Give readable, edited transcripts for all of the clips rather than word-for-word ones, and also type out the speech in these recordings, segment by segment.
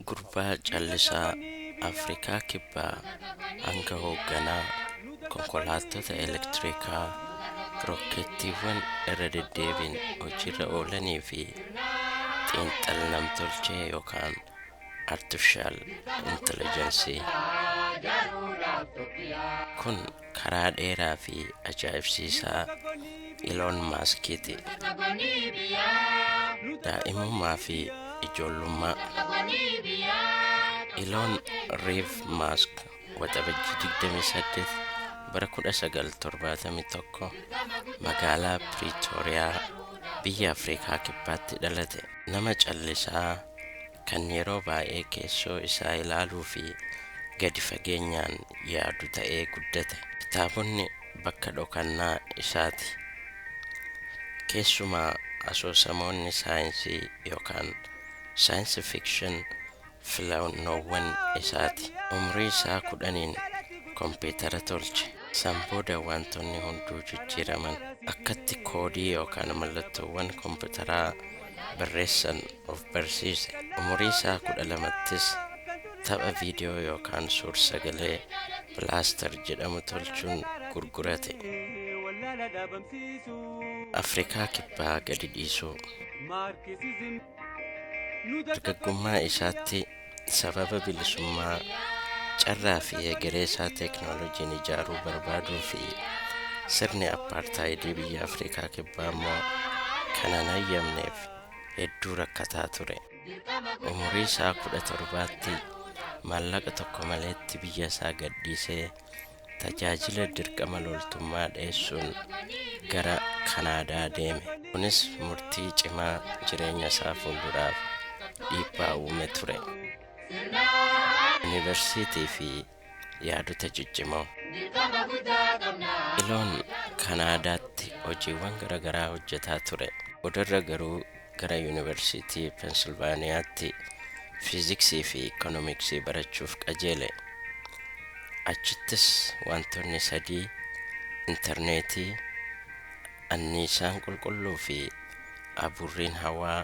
gurbaa callisaa Afrikaa kibbaa hanga hoogganaa konkolaattota elektirikaa rokkeettiiwwan irra deddeebiin hojiirra oolanii fi xiinxala namtolchee yookaan artificial intelligence kun karaa dheeraa fi ajaa'ibsiisaa Elon Muskiti daa'imummaa fi ijoollummaa. Elon Reeve Musk waxabajjii 28 bara 1971 magaalaa Pretoria biyya Afrikaa kibbaatti dhalate. Nama callisaa kan yeroo baay'ee keessoo isaa ilaaluu fi gadi fageenyaan yaadu ta'ee guddate. Kitaabonni bakka dhokannaa isaati. Keessumaa asoosamoonni saayinsii yookaan science fiction filannoowwan isaati. Umrii isaa 10 kompiitara tolche. San booda wantoonni hunduu jijjiiraman. Akkatti koodii yookaan mallattoowwan kompiitaraa barreessan of barsiise. Umrii isaa 12ttis tapha viidiyoo yookaan suur-sagalee Blaaster jedhamu tolchuun gurgurate. Afrikaa kibbaa gadi dhiisuu. Dargaggummaa isaatti sababa bilisummaa carraa fi egeree isaa teeknooloojiin ijaaruu barbaaduu fi sirni apartaayidii biyya Afrikaa kibbaa immoo kana hin hayyamneef hedduu rakkataa ture. Umurii isaa 17tti maallaqa tokko maleetti biyya isaa gadhiisee tajaajila dirqama loltummaa dhiyeessuun gara Kanaadaa deeme. Kunis murtii cimaa jireenya isaa fuulduraaf dhiibbaa uume ture. Yuunivarsiitii fi yaadota ciccimoo. Elon Kanaadaatti hojiiwwan garaagaraa hojjetaa ture. Bodarra garuu gara Yuunivarsiitii Pensilvaaniyaatti fiiziksii fi ikoonomiksii barachuuf qajeele. Achittis wantoonni sadii: intarneetii, anniisaan qulqulluu fi abuurriin hawaa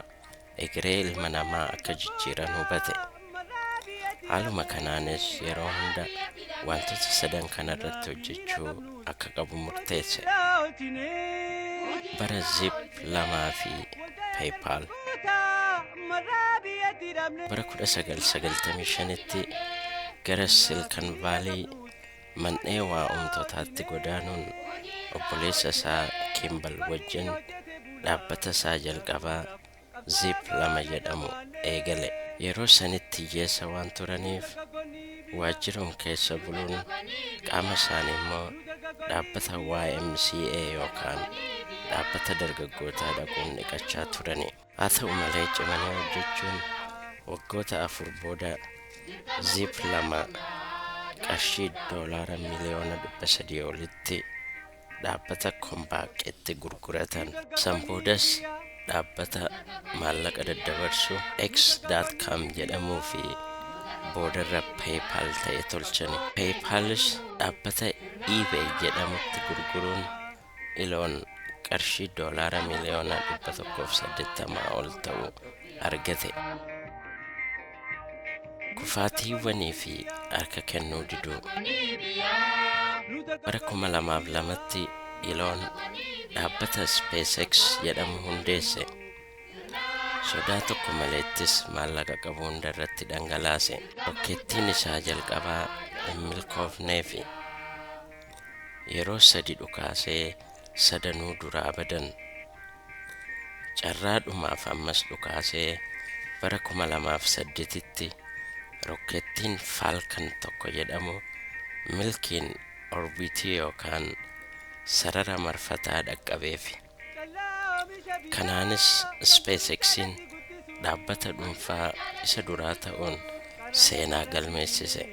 egeree ilma namaa akka jijjiiran hubate. Haaluma kanaanis yeroo hunda wantoota sadan kanarratti hojjechuu akka qabu murteesse. Bara Zip 2 fi PayPal. Bara 1995tti gara Silicon Valley mandhee waa'umtootaatti godaanuun obboleessa isaa Kimball wajjin dhaabbata isaa jalqabaa Zip 2 jedhamu eegale. Yeroo sanitti hiyyeessa waan turaniif waajjirum keessa buluun qaama isaanii immoo dhaabbata YMCA yookaan dhaabbata dargaggootaa dhaquun dhiqachaa turani. Haa ta'u malee cimanii hojjechuun waggoota 4 booda Zip 2 qarshii $300 miliyoona olitti dhaabbata Compaq-itti gurguratan. San boodas dhaabbata maallaqa daddabarsu X.com jedhamuu fi boodarra PayPal ta'e tolchani. PayPalis dhaabbata eBay jedhamutti gurguruun Elon qarshii $180 miliyoona ol ta'u argate. Kufaatiiwwanii fi harka kennuu diduu. Bara 2002tti Elon dhaabbata SpaceX jedhamu hundeesse. Sodaa tokko maleettis maallaqa qabu hundarratti dhangalaase. Rokkeettiin isaa jalqabaa hin milkoofneefi yeroo 3 dhukaasee sadanuu duraa badan. Carraadhumaaf ammas dhukaasee bara 2008tti rokkeettiin Falcon tokko jedhamu milkiin orbiitii yookaan sarara marfataa dhaqqabeefi. Kanaanis SpaceXin dhaabbata dhuunfaa isa duraa ta'uun seenaa galmeessise.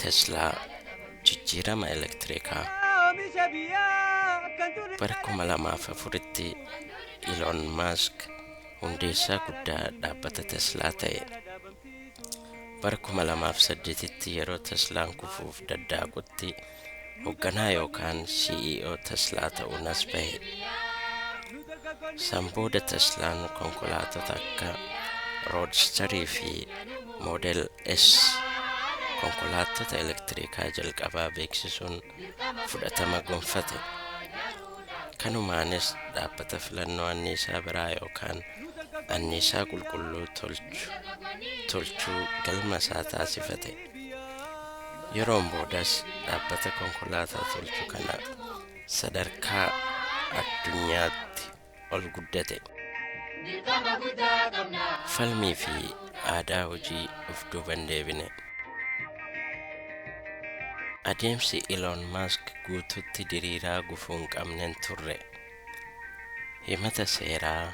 Tesla jijjiirama elektirikaa. Bara 2004tti Elon Musk hundeessaa guddaa dhaabbata Teslaa ta'e. Bara 2008tti yeroo Teslaan kufuuf daddaaqutti hoogganaa yookaan CEO Teslaa ta'uun as bahe. San booda Teslaan konkolaattota akka roodstarii fi moodel S konkolaattota elektiriikaa jalqabaa beeksisuun fudhatama gonfate. Kanumaanis dhaabbata filannoo anniisaa biraa yookaan anniisaa qulqulluu tolchuu galma isaa taasifate. Yeroon boodas dhaabbata konkolaataa tolchu kana sadarkaa addunyaatti ol guddate. Falmii fi aadaa hojii of duuban deebine. Adeemsi Elon Musk guutuutti diriiraa gufuu hin qabneen turre. Himata seeraa,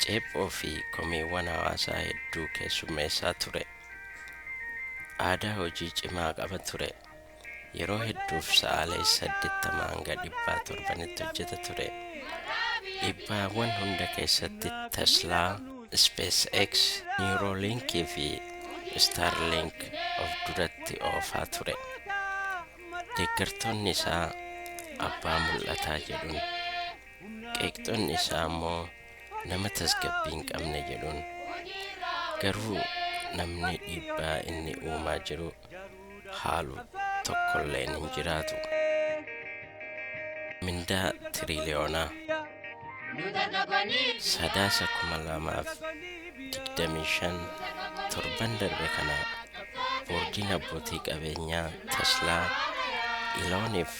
ceephoo fi komiiwwan hawaasaa hedduu keessummeessaa ture. Aadaa hojii cimaa qaba ture. Yeroo hedduuf sa'aalee 80 hanga 100 hojjeta ture. Dhibbaawwan hunda keessatti Tesla, SpaceX, Neuralink fi Starlink of duratti oofaa ture. Deeggartoonni isaa abbaa mul'ataa jedhuun, qeeqxonni isaa immoo nama tasgabbii hin qabne jedhuun. Garuu namni dhiibbaa inni uumaa jiru haalu tokkolleen hin jiraatu. Mindaa tiriliyoonaa sadaasa 2025 torban darbe kana boordiin abbootii qabeenyaa Teslaa Eloniif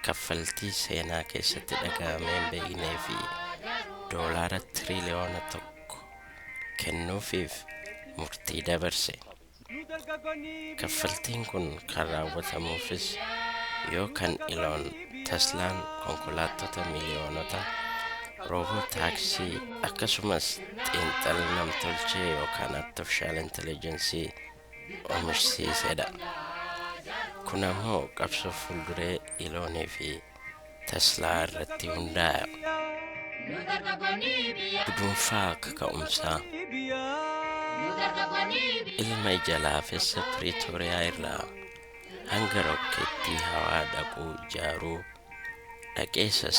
kaffaltii seenaa keessatti dhaga'amee hin beeknee fi $1 tiriliyoona kennuufiif murtii dabarse. Kaffaltiin kun kan raawwatamuufis yoo kan Elon Teslaan konkolaattota miliyoonota roobot taaksii akkasumas xiinxala namtolchee yookaan artificial intelligence oomishsiisedha. Kun ammoo qabsoo fuulduree Elonii fi Teslaa irratti hundaa'a. Gudunfaa kaka'umsaa ilma ija laafessa Piriitooriyaa irraa hanga rokkeettii hawaa dhaquu ijaaruu, dhaqeessas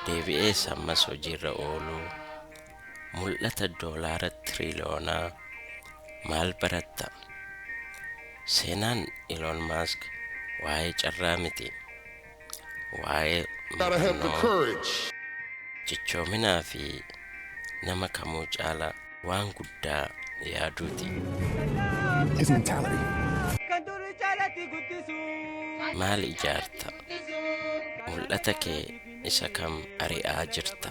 deebi'ees ammas hojiirra ooluu, mul'ata $1 tiriliyoonaa maal baratta? Seenaan Elon Musk waa'ee carraa miti, waa'ee cichoominaa fi nama kamuu caala waan guddaa yaaduuti. Maal ijaarta? Mul'ata kee isa kam ari'aa jirta?